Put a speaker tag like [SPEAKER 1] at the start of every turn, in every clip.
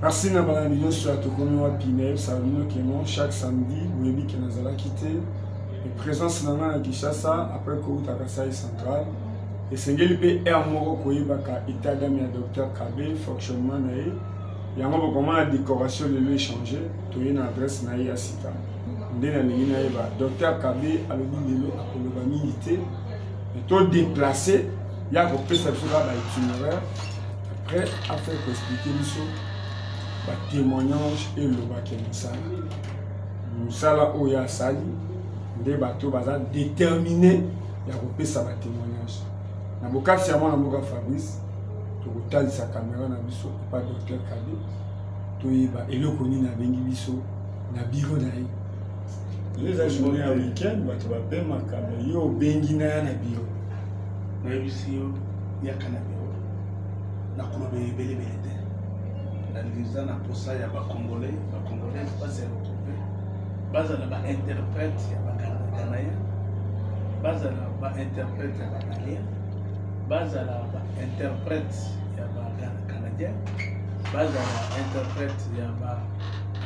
[SPEAKER 1] Merci na balabino sur la tokomi wa Pinel, Salino Clément, chaque samedi, vous avez que nous allons quitter. Et présence nana à Kinshasa, après Kouta Kasai Central. Et c'est ngeli pe air moro koyebaka itagami à Dr KB, fonctionnement nae. Il y a un moment la décoration de lui changer, tu as une adresse nae à Sita. Ndena lingi nae ba Dr KB a le lelo a koloba milité. Et tout déplacé, il y a repris cette chose là itinéraire. Après, à faire expliquer les choses. Témoignage et le bac nous sala oya sali des bateaux baza déterminé ya repé ça témoignage na boka siamo na boka Fabrice to kotali sa caméra na biso pas docteur Kade to yeba eloko ni na bengi biso na bureau na ye les ajournées à week-end bato ba pe makama yo bengi na bureau
[SPEAKER 2] na biso ya kana bureau na kulobe bele la na posa ya ba congolais pas se retrouver baza na ba interprète ya ba Ghanaiens baza na ba interprète ya ba Maliens baza na ba interprète ya ba Canadiens baza na interprète ya ba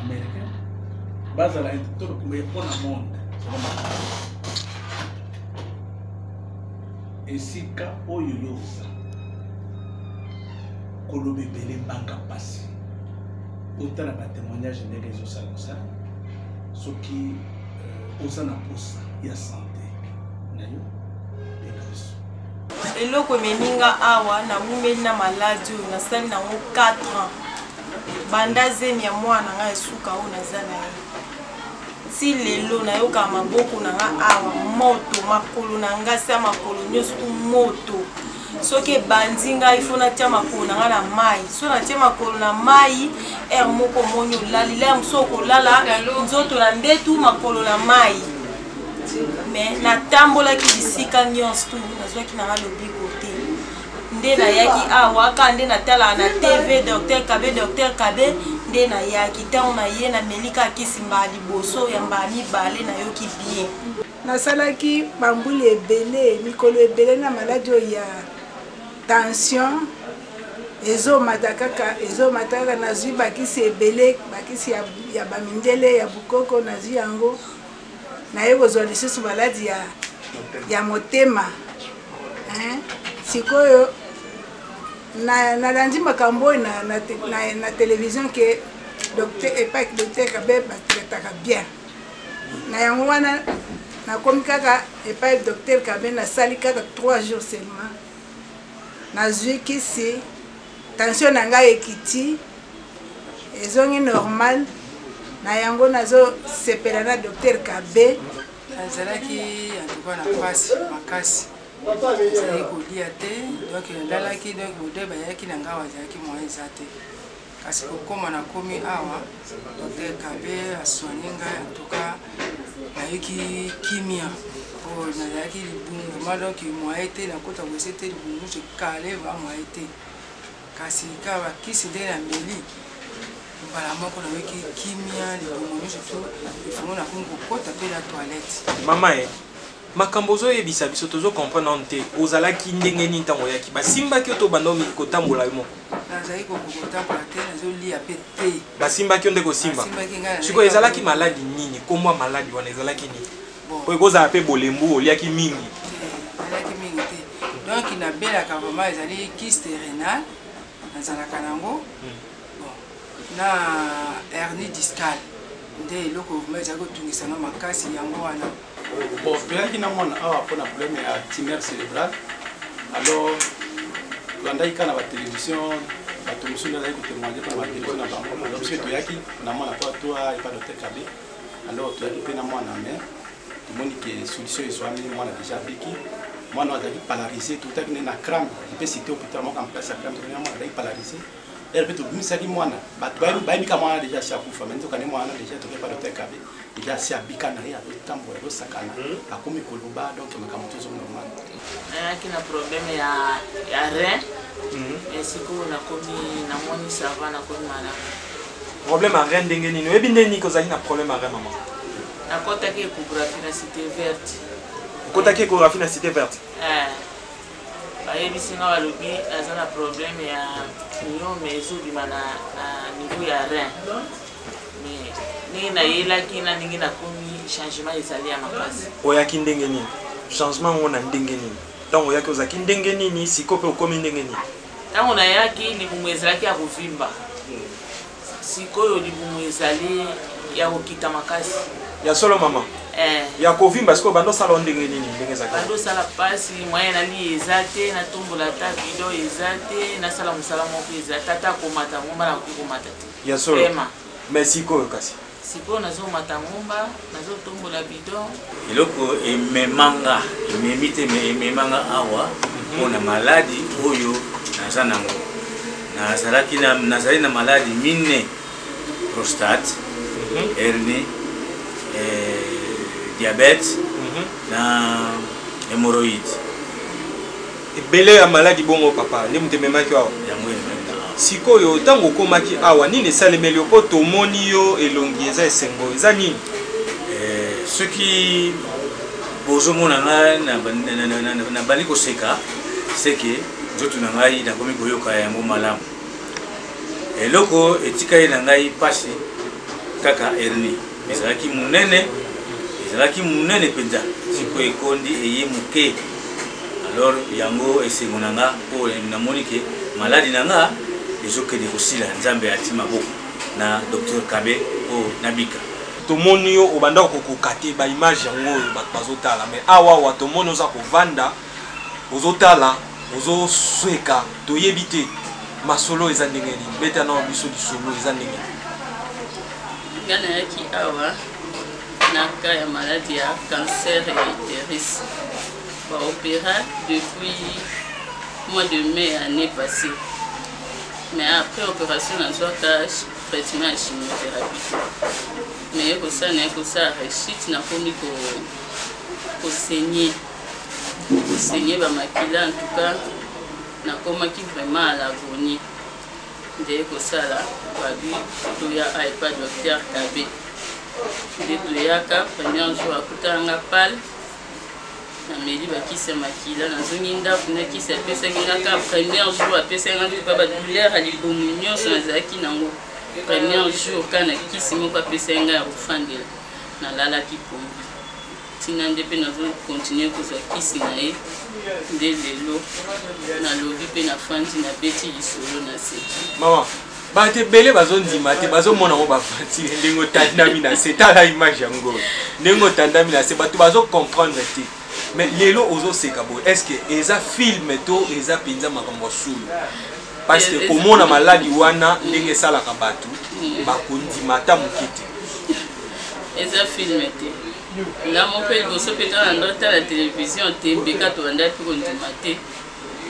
[SPEAKER 2] Américains baza na interprète mais pour le monde et si ka oyo yosa kolobe bele mbanga pasi autant la témoignage de réseaux sociaux ce qui aux en apose ya santé nayo
[SPEAKER 3] eloko meninga awa na mumeli na maladi na sali na 4 ans banda zemi ya mwana nga esuka o naza na ye si lelo na yoka maboko na nga awa moto makolo na nga sa makolo nyonso moto soki bandinga il faut na tia makolo na nga na mai so na tia makolo na mai moko moni olali la msoko lala nzoto na ndetu makolo na mai mais natambolaki bisika nyonso tu nazwaki na nga lobiko te nde nayaki awa ka nde natala na TV Dr KB nde nayaki ntango na ye namelika akisi mbala liboso ya mbala mibale nayoki bien
[SPEAKER 4] nasalaki bambuli ebele mikolo ebele na maladi oyo ya tension ezomata kaka nazwi bakisi ebele bakisi ya bamindele ya bukoko nazwi yango naye kozwa lisusu maladi ya motema sikoyo nalandi makambo oyo na télévision ke epai docteur Kabe batretaka bien na yango wana nakomi kaka epai docteur Kabe nasali kaka 3 jours seulement nazwi kisi tension na ngai ekiti ezongi normal na yango nazosepela na docteur Kabe
[SPEAKER 5] nazalaki antuka na pasi makasi ezalaki kolia te donc nalalaki donc bode bayaki na ngai azalaki moyen eza te kasi kokoma nakomi awa docteur Kabe aswani ngai antuka nayoki kimia po nazalaki libungu ma donc moyen te nakota kwese te libungu sekale va moyen te kasi ka bakisi nde na meli mbala moko nayoki kimia libungu nyonso to ifongo nakomi kokota mpe na toilette
[SPEAKER 6] mama makambo ozoyebisa biso tozokomprendre te ozalaki ndenge nini ntango oyaki basimbaki yo to bandomi kotambola yo moko
[SPEAKER 5] nazalaki kotambola te nazolia mpe te
[SPEAKER 6] basimbaki yo nde kosimba sikoyo ezalaki maladi nini komwa maladi wana ezalaki nini po ekozala mpe bolembu oliaki mingi
[SPEAKER 5] te donc nabelaka vraiment ezali kyste rénal nazalaka nango na hernie discale nde eloko vraiment ezali kotungisanga makasi yango wana
[SPEAKER 2] bon toyaki na mwana awa mpona problème ya tumeur cérébrale alors tolandaki kaka na batélévision bato mosusu azali kotémoigne mpona batélévision na bango alors soki toyaki na mwana mpo atoa epa docteur Kabe alors toyaki mpe na mwana mais tomoni ke solution ezwami mwana déjà abiki mwana azalaki polarisé totaki nde na crame mpe cité hôpital moko amplace ya crame tokoni na mwana azalaki polarisé ere mpe tobimisaki mwana bato bayebika mwana déjà asi akufa mais ntokani mwana déjà tokepa docteur Kabe déjà asi abika na ye azotambola azosakana akomi koloba donc makambo tozo normal
[SPEAKER 7] nayaki na problème ya rein esikoyo nakomi namoni sava nakomi malamu
[SPEAKER 6] problème ya rein ndenge nini oyebi nde nini kozali na problème ya rein mama
[SPEAKER 7] nakotaki échographie na cité verte
[SPEAKER 6] okotaki échographie na cité verte
[SPEAKER 7] bayebisi nga balobi aza na problème ya nyome ezobima na niveau ya rein mais ndenge nayelaki na ndenge nakomi changement ezali ya makasi.
[SPEAKER 6] Oyaki ndenge nini changement ngo na ndenge nini ntango oyaki ozalaki ndenge nini siko mpe okomi ndenge nini?
[SPEAKER 7] Ntango nayaki libumu ezalaki ya kovimba, sikoyo libumu ezali ya kokita makasi
[SPEAKER 6] ya solo mama ya kovimba siko bandosala ndenge nini ndenge ezalaki?
[SPEAKER 7] Bandosala pasi moyen nali eza te, natombola ta bido eza te, nasala mosala moko eza te, ata komata ngomba nakoki komata te
[SPEAKER 6] ya solo. Mais sikoyo kasi
[SPEAKER 7] sikoyo nazomata ngomba nazotombola bido
[SPEAKER 8] eloko ememanga ememanga awa mpona maladi oyo naza nango. Nazali na maladi mine: prostate, hernie, diabète na hémorroïde.
[SPEAKER 6] Ebele ya maladi bongo papa nde mutememaki awa
[SPEAKER 8] yango
[SPEAKER 6] sikoyo ntango okomaki awa nini esalemeli yo mpo tomoni yo elongi eza esengo eza nini?
[SPEAKER 8] Soki bozomona ngai na bali koseka seke nzoto na ngai nakomi koyoka yango malamu. Eloko etikali na ngai pasi kaka hernie ezalaki munene mpenza, siko ekondi eye moke. Alors yango esengo na nga mpo namoni ke maladi na nga ezokende kosila. Nzambe ati maboko na Dr Kabe o nabika.
[SPEAKER 6] Tomoni yo obanda kokoka te ba image yango oyo bato bazotala, mais awa tomoni oza kovanda ozotala ozosweka toyebi te masolo eza ndenge nini? Beta na biso lisolo eza ndenge nini?
[SPEAKER 9] Nga nayaki awa na cas ya maladie ya cancer ya utérus baopéra depuis mois de mai année passée, mais après opération nazwaka traitement ya chimiothérapie, mais ekosala rechute nakomi kosaigner bamakila. En tout cas nakomaki vraiment à l'agonie nde ekosala babi toya aipa Dr Kabe nde toyaka premier jour akutananga pale nameli bakisi ya makila nazongi ndako nakisi apesaki ngaka premier jour apesaki nga tuka badouleur ya libumu nyonso nazalaki nango. Premier jour kana kisi moko apesaki nga ya kofandela nalalaki pombi tina nde mpe nazokontinue kozwa kisi na ye nde lelo nalobi mpe nafandi nabeti lisolo na se.
[SPEAKER 6] Mama bato ebele bazondima te bazomona ngo bafandi ndenge otandami na se. Tala image yango ndenge otandami na se bato bazocomprendre te. Mais lelo ozoseka boye est-ce que eza film to eza mpenza makambo sulu? Parce que komona maladi wana ndenge esalaka bato bakondima ata moke te.
[SPEAKER 9] Eza film te nga moko liboso mpe tala ndotala télévision te mbeka tobandaki mpe kondima te.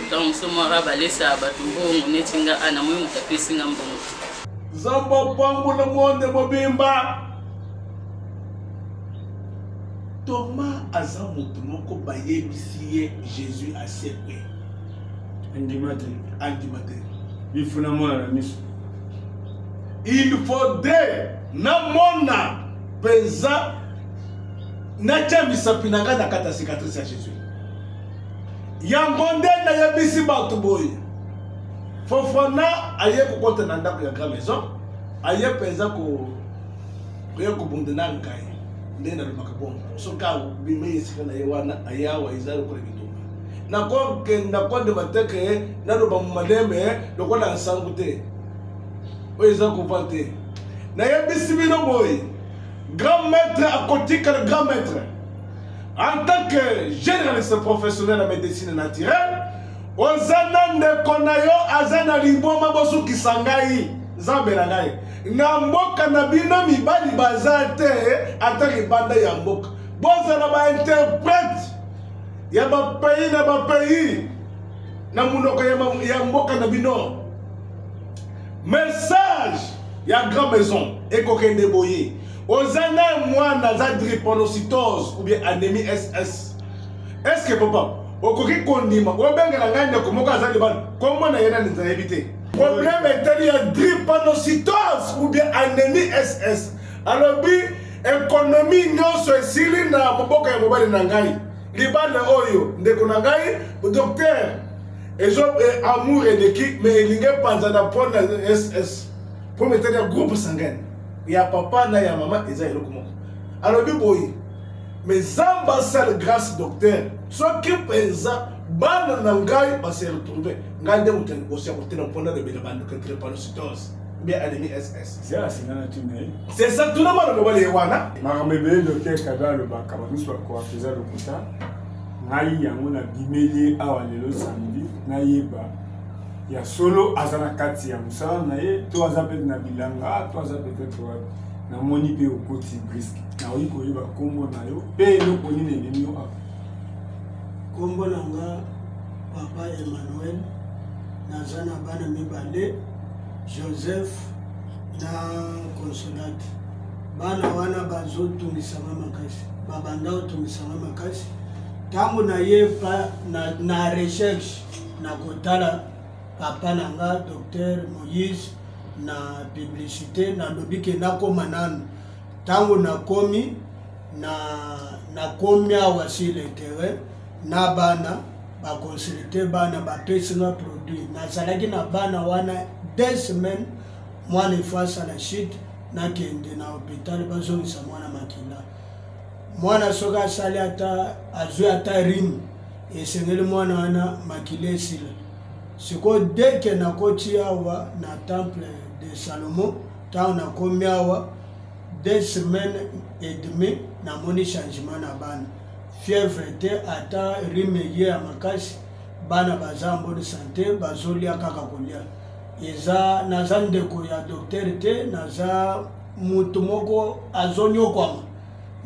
[SPEAKER 9] Ntango moso mwaka balesaka bato mbongo neti nga ana moyi moto apesi nga mbongo.
[SPEAKER 10] Zambo pambula monde mobimba Thomas aza moto moko bayebisi ye Jésus asekwe
[SPEAKER 1] andima te
[SPEAKER 10] bifuna mona na miso. Il faudrait namona peza nachambisa pinanga na kata cicatrice ya Jésus. Yango nde nayebisi bato boye Fofana aye kokota na ndako ya grand maison aye peza kobundana ngai nde na makabongo soka bimeye sika na yewana ayawa izalo kole bitumba na konde mateke na roba maleme lokola nsangu te oyiza kupate na yebisi bino boy grand maître akotika le grand maître en tant que généraliste professionnel en médecine naturelle ozana ndeko na yo azana liboma bosukisa ngai nzambe na ngai na mboka na bino mibali baza te ata libanda ya mboka bozala bainterprète ya bapays na bapays na munoko ya mboka na bino. Message ya grand maison ekokende boye ozana mwana za drépanocytose ou bien anémie SS. Est-ce que papa okoki kondima obengela ngai ndeko moko aza libanda kombo na yena nzayebi te? Problème est ya drépanocytose ou bien anémie SS. Alors bi économie nyonso esili na mboka ya mobali na ngai libanda oyo ndeko na ngai docteur ils ont amour et d'équipe, mais ils n'ont pas de SS. Pour mettre un groupe sanguin. Il y a papa, il y a maman, ils ont comment. Alors, du boy, mais ambassades grâce docteur, soit qui présent, ban nangai, va se retrouver. Ngande ou tel aussi à côté d'un point de bande que très panocytose. Bien allemi SS. C'est ça, tout le monde va le voir.
[SPEAKER 1] Maramebe, docteur Kada, le bac, soit quoi, faisait le cousin. Ngai yango na bimeli awa lelo samedi na yeba ya solo azana kati ya musala na ye to aza peut na bilanga to aza peut-être na moni pe okoti brisk na oyi koyeba kombo na yo pe eloko nini elemi yo awa
[SPEAKER 11] kombo nanga papa Emmanuel naza na bana mibale Joseph na Consolate bana wana bazotungisanga makasi babanda otungisanga makasi tango na ye pa na recherche na kotala papa nanga docteur Moïse na publicité na lobike na koma nanu tango na komi awa sur le terrain na bana ba consulter bana ba personal produit na salaki na bana wana 2 semaines mwana face à la chute na kende na hôpital bazongisa mwana makila mwana soka asali ata azwi ata rim esengeli mwana wana makile esila siko deke nakoti awa na temple de Salomon ntango nakomi awa 2 semaines et demie namoni changement na bana fièvre te ata rim ye ya makasi bana baza mboni santé bazolia kaka kolia eza naza ndeko ya docteur te naza mutu moko azonyokwama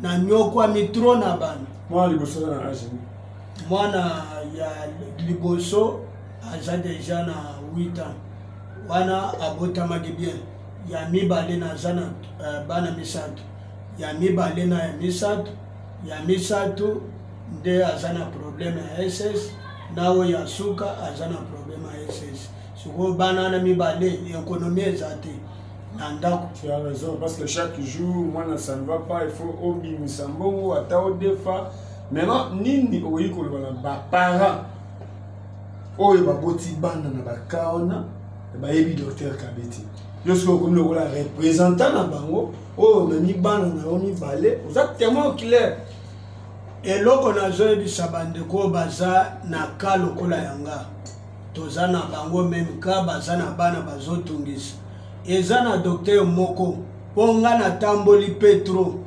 [SPEAKER 11] na nyokwa mitro na bana
[SPEAKER 1] mwana liboso na âge
[SPEAKER 11] mwana ya liboso aza deja na 8 ans wana abotamaki bien ya mibale naza na bana misato ya mibale na ya misato nde aza na problème ya SS nawe ya suka aza na problème ya SS siko bana na mibale économie eza te. Tu
[SPEAKER 1] as raison, parce que chaque jour, moi, ça ne va pas, il faut obi misambongo, atao defa. Maintenant, nini oiko ba parents. Oyo ba boti banda na ba kaona, ba yebi docteur Kabeti. Lorsque comme le représentant na bango, oyo na ni banda na oni balé, exactement clair.
[SPEAKER 11] Et loko na zo di sabande ko baza na ka lokola yanga. Toza na bango même ka baza na bana bazotungisa. Eza na docteur moko ponga na tamboli Petro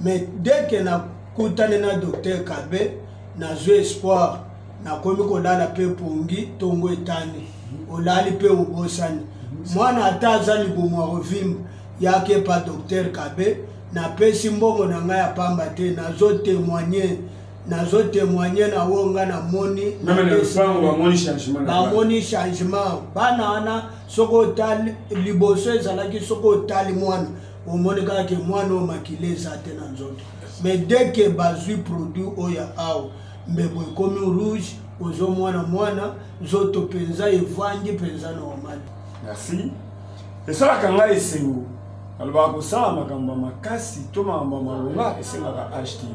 [SPEAKER 11] mais dès que na kutane na docteur Kabe na zo espoir na komi ko dala pe pongi tongo etani olali pe ubosani mwana ataza libumu revim yake pa docteur Kabe na pesi mbongo na nga ya pamba te na zo témoigner na wonga na moni
[SPEAKER 1] na moni changement
[SPEAKER 11] ba moni changement bana ana soko tali liboso ezalaki soko tali mwana omoni kaka ke mwana o makile zate na nzoto mais dès que bazui produit oya aw mbebo ekomi rouge ozo mwana zoto penza evwangi penza normal.
[SPEAKER 1] Merci. Et ça la kanga esengo alba ko sa makamba makasi to mama malonga esenga ka acheter.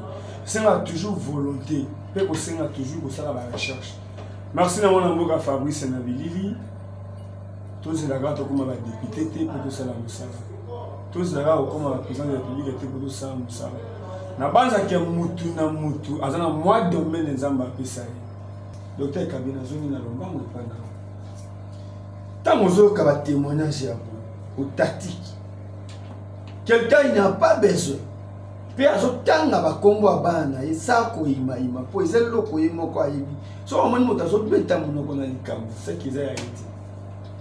[SPEAKER 1] C'est toujours volonté, mais c'est toujours ça la recherche. Merci à mon amour Fabrice Nabilili. Tous les gars comme la députée pour tout ça la musala. Tous les gars comme la présidente de la République pour tout ça la musala. Na banza ke mutu na mutu azana moi domaine nzamba pesa. Docteur Kabina zoni na lomba mo pana. Tamozo ka ba témoignage ya au tactique. Quelqu'un n'a pas besoin. Pe azotanga bakombo abana esako ima po ezelo ko yemoko ayibi so omoni moto azobeta monoko na likambo c'est qu'ils a été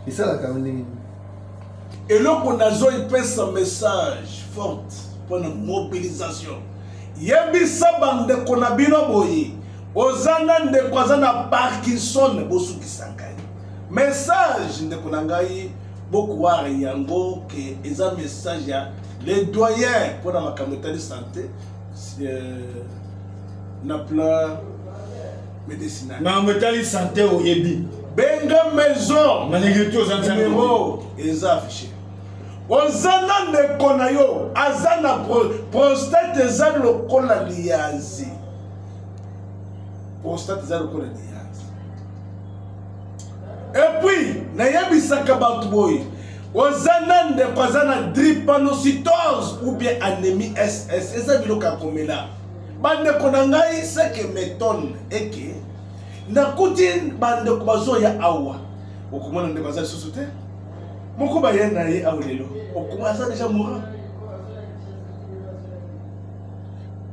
[SPEAKER 1] et ça la kamene
[SPEAKER 10] et loko nazo ipesa message forte pour la mobilisation yebisa bande kona bino boyi ozanga nde kwazana Parkinson bosukisanga message nde kona ngai bokuwa yango ke eza message ya les doyens pour la communauté de santé na plan médicinal
[SPEAKER 1] na communauté de santé au yebi
[SPEAKER 10] benga maison
[SPEAKER 1] na négrito aux
[SPEAKER 10] numéro eza affiché ozana ne konayo azana prostate eza lokola liazi prostate eza lokola liazi Et puis, nayebisaka bato boy. Ozana ndeko azana drépanocytose ou bien anémie SS. Eza biloko ya komela. Bandeko na ngai ce qui m'étonne est que nakuti bandeko bazoya awa. Okomona ndeko azali susu te. Moko baye na ye awa lelo. Okoma aza déjà mourant.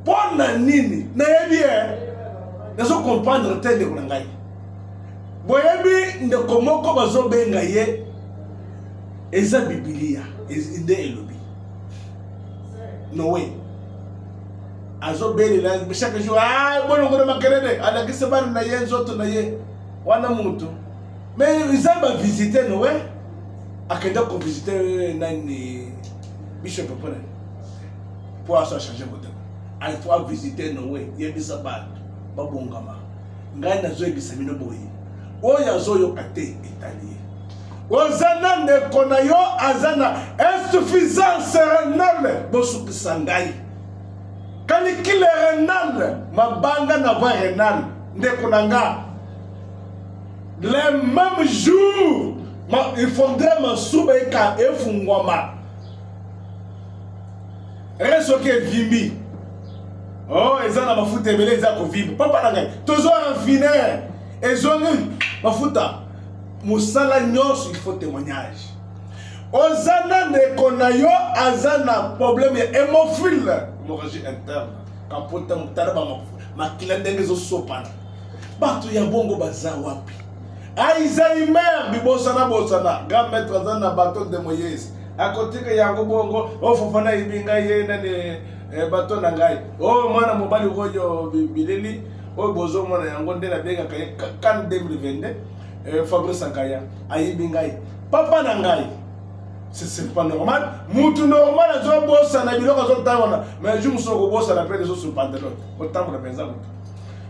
[SPEAKER 10] Pona nini nayebi nazo comprendre te ndeko na ngai. Boyebi ndeko moko bazobenga ye eza Biblia inde elobi. Noé azobelela chaque jour bono ngona makelele alakisa bana na ye nzoto na ye wana mutu. Mais ils ont visité Noé akenda ko visiter nani Bishop Papa pour ça changer modèle. Il faut visiter Noé yebisa ba babongama ngai nazo yebisa mino boyi oya zoyo kate italien ozana ndeko na yo azana insuffisance rénale bosukisa ngai canicule rénale mabanga na voie rénale ndeko na nga le même jour il faudrait masuba eka efungwama resoke vimbi. Oh, ils ont ma foute ebele za ko vivre. Papa na ngai. Toujours raffiner. Ils ont mafuta. Musala nyos il faut témoignage. Ozana ne konayo azana problème hémophile, hémorragie interne. Kapota mutara ba makila ndenge zo sopana. Bato ya bongo baza wapi? Alzheimer bibosana bosana. Grand maître azana bateau de Moïse. À côté que yango bongo, ofofana ibinga ye na ne bato na ngai. Oh mwana mobali oyo bileli o bozo mwana yango ndela benga kay kan 2022 Fabrice Akaya ayibi ngai papa na ngai c'est pas normal mutu normal azo bossa na biloko azo tangona mais je muso ko bossa na pele so sur pantalon o tambo na penza mutu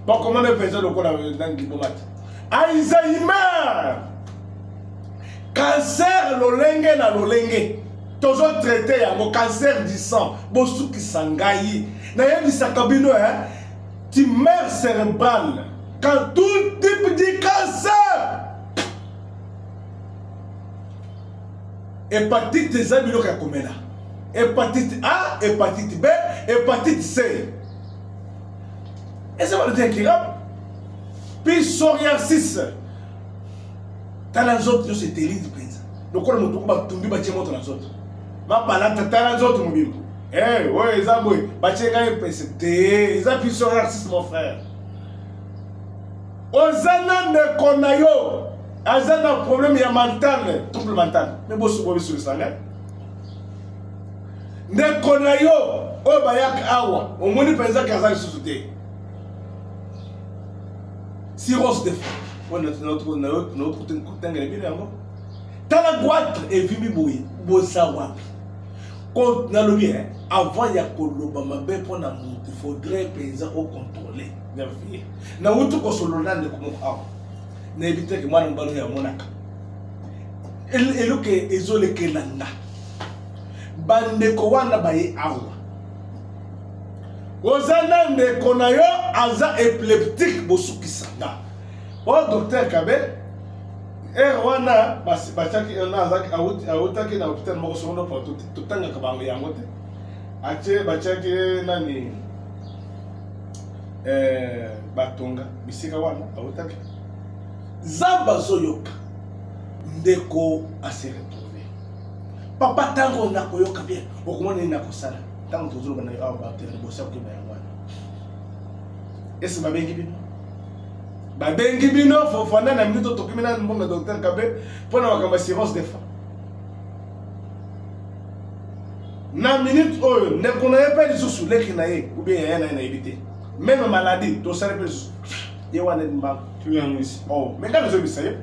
[SPEAKER 10] ba comment ne penza lokola ndangi bomati Alzheimer cancer lolenge na lolenge toujours traité yango cancer du sang bosuki sangai na yebisa kabino tumeur cérébrale quand tout type de cancer hépatite eza biloko ya komela hépatite A hépatite B hépatite C eza baloti incurable puis psoriasis tala nzoto nyonso etelidi mpenza lokola moto ko batumbi batie moto na nzoto babalata tala nzoto mobimba oyo eza boye batie ngai pese te eza psoriasis mon frère ozana ndeko na yo aza na problème ya mental trouble mental mais bosuko bisulisa ngai ndeko na yo oyo bayaka awa omoni mpenza kaza lisusu te cirrhose de foie notre kotengela bino yango tala goitre evimbi boye boza wapi ko nalobi avant ya koloba mabe mpona moto faudrait mpenza ocontrôle nervie na utu kosolola ndeko moko awa na éviter que mwana mobali oyo amonaka eloke ezolekela nga bandeko wana baye awa ozana ndeko na yo aza épileptique bosukisa nga o docteur Kabe wana batiaki awutaki na hôpital moko sokono po totangaka bango yango te atie batiaki nani batonga bisika wana awutaki zamba zoyoka ndeko ase retrouvé papa tango nakoyoka bien okomona nini nakosala ntango tozoloba na yo awa batere bosa kokeba yango wana ese babengi bino fofanda na minute tokimi na mbonga docteur Kabe mpona makambo ya cirrhose de foie na minute oyo ndeko na ye mpe lisusu leki na ye ou bien yaya na ye nayebi te même maladie tosali mpe lisusu ye wana mbango mais nga nazobisa ye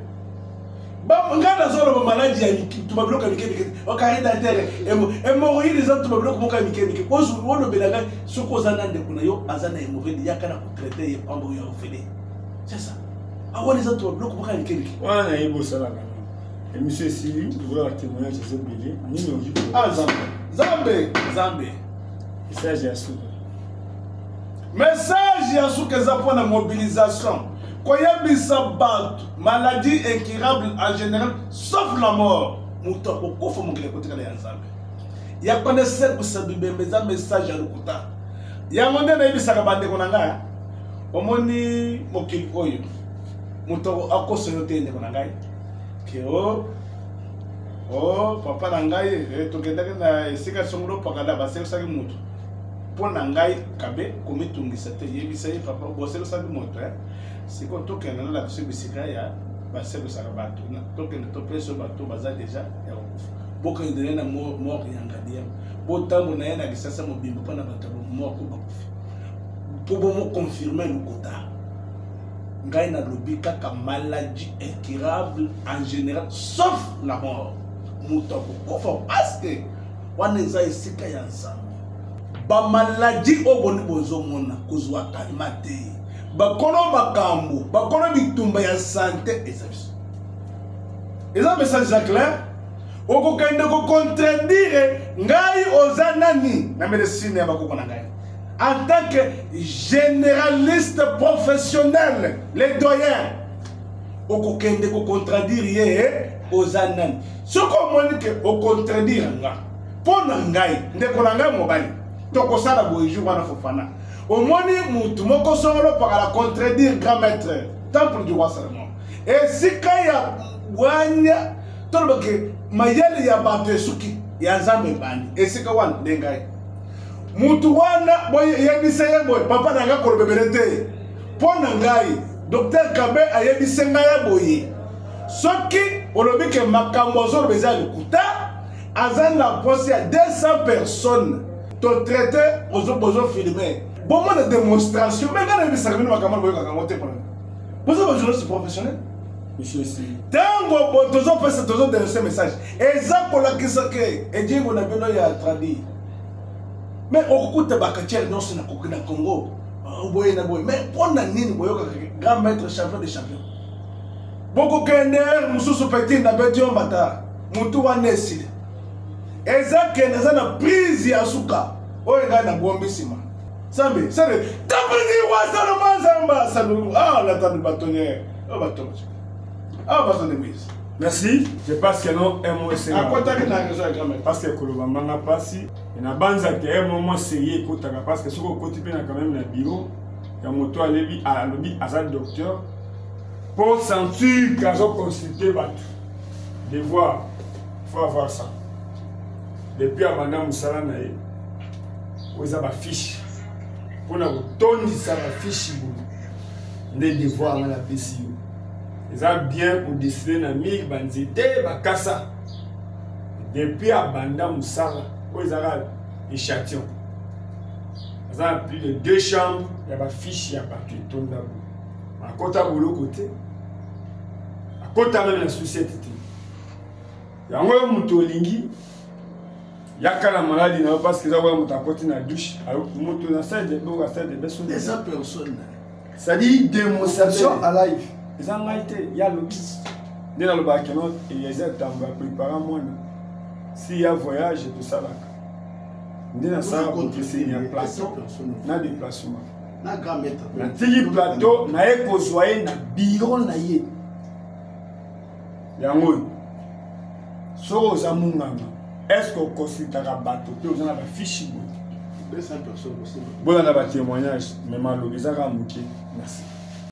[SPEAKER 10] nga nazoloba maladi ya tuma biloko ya mikemike okari dantere hémorroïde eza tuma biloko moko ya mikemike olobela ngai soki oza na ndeko na yo aza na hémorroïde yaka na kotraite ye pamba oyo aofele c'est ça awana eza tuma biloko moko ya mikemike
[SPEAKER 1] wana nayebi osalaka émission esili okolaka témoignage eza ebele nini oki
[SPEAKER 10] Zambe
[SPEAKER 1] message ya suka
[SPEAKER 10] message ya suka eza mpona mobilisation koyebisa bato maladie incurable en général sauf la mort moto akokufa mokili kotikala ya nzambe ya connaisseur kusabibembe eza message ya lokuta yango nde nayebisaka bandeko na ngai omoni mokili oyo moto akosoyo te ndeko na ngai ke papa na ngai tokendaki na esika songolo pakala basekosaki moto mpo na ngai kabe komitungisa te yebisa ye papa bosekosaki moto sikoyo tokende na biso bisika ya basekosaka bato tokende topesa bato baza deja ya kokufa bokendele na mort ya ngadiam botambo na ye na lisasa mobimba mpo na bato mort ko bakufi mpo bomoconfirme lokota ngai nalobi kaka maladie incurable en général sauf la mort moto akokufa parce que wana eza esika ya nzambe bamaladi oyo boni bozomona kozwa kalima te bakono makambo bakono bitumba ya sante eza biso eza message ya clair okokende kocontredire ngai oza nani na médecine ya bakoko na ngai en tant que généraliste professionnel les doyens okokende kocontredire ye oza nani soki omoni ke ocontredire nga mpo na ngai ndeko na ngai mobali tokosala boye jour wana fofana omoni mutu moko songolo pakala contredire grand maître temple du roi Salomon esika ya bwanya tolobake mayele ya bato esuki ya nzambe bandi esika wana nde ngai mutu wana boye yebisa ye boye papa na ngai kolobebele te mpo na ngai docteur Kabe ayebise ngai ya boye soki olobi ke makambo azoloba eza lokuta aza na posi ya 200 personnes to traité bozo filmer bomona démonstration mais ngana yebisaka bino makambo boyokaka ngo te mpona boza bajournaliste professionnel ntango tozopesa tozodénonce message eza kolakisa ke ejingo na bino ya tradi mais okokuta bakatiere nyonso na Congo boye na boye mais mpona nini boyokaka grand maître champion de champion bokokende mosusu peti na beti yo mbata mutu wana esili eza kende eza na prise ya suka oyo ngai na bombi nsima sambe sale tapini wasalo manzamba salu la batonnière bato batonne mise
[SPEAKER 1] merci je pense que non un mot c'est
[SPEAKER 10] akotaki na raison ya grand
[SPEAKER 1] parce que koloba manga pasi na banza ke un moment sérieux kotaka parce que soko koti pe na quand même na bureau ya moto alobi aza docteur pour sentir qu'ils ont consulté bateau. Devoir, il faut avoir ça. Depuis à Madame Moussala, vous avez une fiche. Pour nous donner ça, la fiche, les devoirs à la PCU. Ils ont bien pour décider de mille banzité, bakassa. Depuis à Madame Moussala, vous avez un échantillon. Ils ont plus de 2 chambres, il y a une fiche, il y a un papier, tout d'abord. À côté de l'autre côté, à côté de la société, il y a un moto lingi, il y a un maladie parce que il y a un moto à côté de la douche, alors que le moto dans cette débat, des
[SPEAKER 10] personnes.
[SPEAKER 1] C'est-à-dire démonstration à live. Ils ont été, il y a le bis. Dès dans le bac, il y a des temps, on va préparer un mois. S'il y a voyage et tout ça là. Dès dans ça, il y a un plateau, il y a des déplacements.
[SPEAKER 10] Na gameta
[SPEAKER 1] na tigi plateau na ekozwaye na bureau na ye yango soko oza munganga est-ce que okonsultaka bato mpe oza na bafishi boye
[SPEAKER 10] 200 personnes aussi
[SPEAKER 1] bona na batémoignage me malobi ezaka moke merci